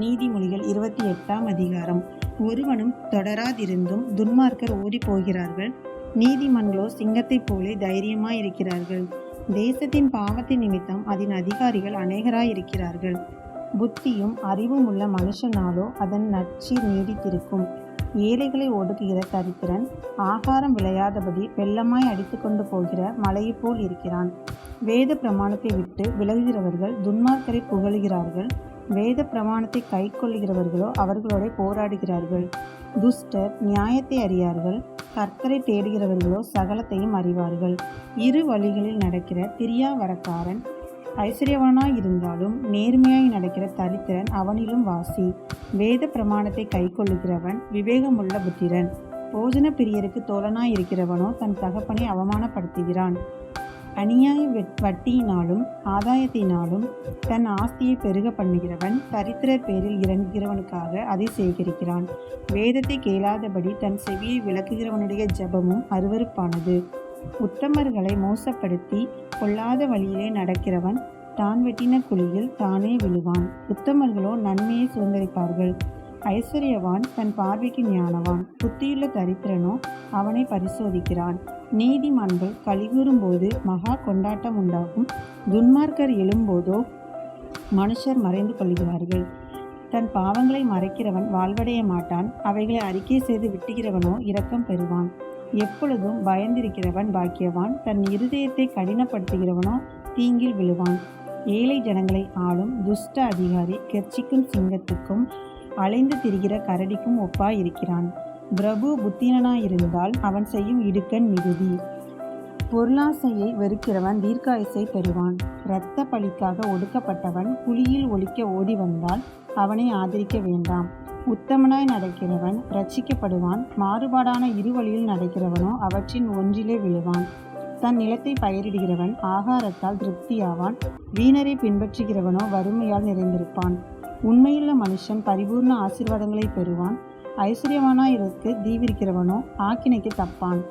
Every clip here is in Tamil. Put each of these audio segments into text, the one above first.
நீதிமொழிகள் 28ஆம் அதிகாரம். ஒருவனும் தொடராதிருந்தும் துன்மார்க்கர் ஓடிப்போகிறார்கள். நீதிமான்களோ சிங்கத்தைப் போலே தைரியமாயிருக்கிறார்கள். தேசத்தின் பாவத்தின் நிமித்தம் அதன் அதிகாரிகள் அநேகராயிருக்கிறார்கள். புத்தியும் அறிவும் உள்ள மனுஷனாலோ அதன் நற்சீர் நீடித்திருக்கும். ஏழைகளை ஒடுக்குகிற தரித்திரன் ஆகாரம் விளையாதபடி வெள்ளமாய் அடித்துக்கொண்டு போகிற மலையைப்போல் இருக்கிறான். வேத பிரமாணத்தை விட்டு விலகுகிறவர்கள் துன்மார்க்கரை புகழுகிறார்கள். வேத பிரமாணத்தை கை கொள்ளுகிறவர்களோ அவர்களோட போராடுகிறார்கள். துஷ்டர் நியாயத்தை அறியார்கள். கர்த்தரை தேடுகிறவர்களோ சகலத்தையும் அறிவார்கள். இரு வழிகளில் நடக்கிற திரியாவரக்காரன் ஐஸ்வர்யவானாயிருந்தாலும் நேர்மையாய் நடக்கிற தரித்திரன் அவனிலும் வாசி. வேத பிரமாணத்தை கை கொள்ளுகிறவன் விவேகமுள்ள புத்திரன். போஜன பிரியருக்கு தோழனாயிருக்கிறவனோ தன் தகப்பனை அவமானப்படுத்துகிறான். அநியாய வட்டியினாலும் ஆதாயத்தினாலும் தன் ஆஸ்தியை பெருக பண்ணுகிறவன் தரித்திரர் பேரில் இறங்குகிறவனுக்காக அதை சேகரிக்கிறான். வேதத்தை கேளாதபடி தன் செவியை விளக்குகிறவனுடைய ஜெபமும் அருவருப்பானது. உத்தமர்களை மோசப்படுத்தி பொல்லாத வழியிலே நடக்கிறவன் தான் வெட்டின குழியில் தானே விழுவான். உத்தமர்களோ நன்மையை சுதந்திரிப்பார்கள். ஐஸ்வர்யவான் தன் பார்வைக்கு ஞானவான். புத்தியுள்ள தரித்திரனோ அவனை பரிசோதிக்கிறான். நீதிமான்கள் கலிகூறும்போது மகா கொண்டாட்டம் உண்டாகும். துன்மார்க்கர் எழும்போதோ மனுஷர் மறைந்து கொள்கிறார்கள். தன் பாவங்களை மறைக்கிறவன் வாழ்வடைய மாட்டான். அவைகளை அறிக்கை செய்து விட்டுகிறவனோ இரக்கம் பெறுவான். எப்பொழுதும் பயந்திருக்கிறவன் பாக்கியவான். தன் இருதயத்தை கடினப்படுத்துகிறவனோ தீங்கில் விழுவான். ஏழை ஜனங்களை ஆளும் துஷ்ட அதிகாரி கெர்ச்சிக்கும் சிங்கத்துக்கும் அலைந்து திரிகிற கரடிக்கும் ஒப்பாயிருக்கிறான். பிரபு புத்திரனாயிருந்தால் அவன் செய்யும் இடுக்கண் மிகுதி. பொருளாசையை வெறுக்கிறவன் தீர்க்காயுசை பெறுவான். இரத்த பழிக்காக ஒடுக்கப்பட்டவன் குழியில் ஒளிக்க ஓடி வந்தால் அவனை ஆதரிக்க வேண்டாம். உத்தமனாய் நடக்கிறவன் இரட்சிக்கப்படுவான். மாறுபாடான இரு வழியில் நடக்கிறவனோ அவற்றின் ஒன்றிலே விழுவான். தன் நிலத்தை பயிரிடுகிறவன் ஆகாரத்தால் திருப்தியாவான். வீணரை பின்பற்றுகிறவனோ வறுமையால் நிறைந்திருப்பான். உண்மையுள்ள மனுஷன் பரிபூர்ண ஆசீர்வாதங்களை பெறுவான். ஐஸ்வர்யவானாயிருக்கு தீவிரிக்கிறவனோ ஆக்கினைக்கு தப்பான்.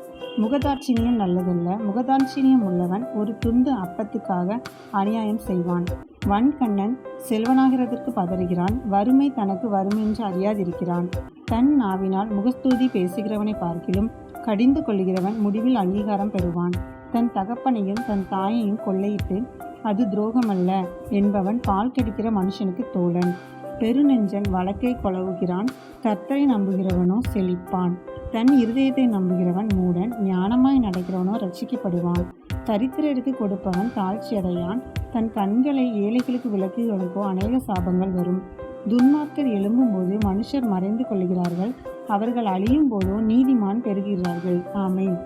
முகதாட்சிணியம் நல்லதல்ல. முகதாட்சிணியம் உள்ளவன் ஒரு துண்டு அப்பத்துக்காக அநியாயம் செய்வான். வன்கண்ணன் செல்வனாகிறதற்கு பதறுகிறான். வறுமை தனக்கு வறுமையென்று அறியாதிருக்கிறான். தன் நாவினால் முகஸ்தூதி பேசுகிறவனை பார்க்கிலும் கடிந்து கொள்ளுகிறவன் முடிவில் அங்கீகாரம் பெறுவான். தன் தகப்பனையும் தன் தாயையும் கொள்ளையிட்டு அது துரோகமல்ல என்பவன் பால் கெடுக்கிற மனுஷனுக்கு தோழன். பெருநெஞ்சன் வழக்கை கொளவுகிறான். கர்த்தரை நம்புகிறவனோ செழிப்பான். தன் இருதயத்தை நம்புகிறவன் மூடன். ஞானமாய் நடக்கிறவனோ ரட்சிக்கப்படுவான். தரித்திரருக்கு கொடுப்பவன் தாழ்ச்சியடையான். தன் கண்களை ஏழைகளுக்கு விளக்குகிறவனுக்கோ அநேக சாபங்கள் வரும். துன்மார்க்கர் எழும்பும்போது மனுஷர் மறைந்து கொள்கிறார்கள். அவர்கள் அழியும் போதோ நீதிமான் பெறுகிறார்கள். ஆமென்.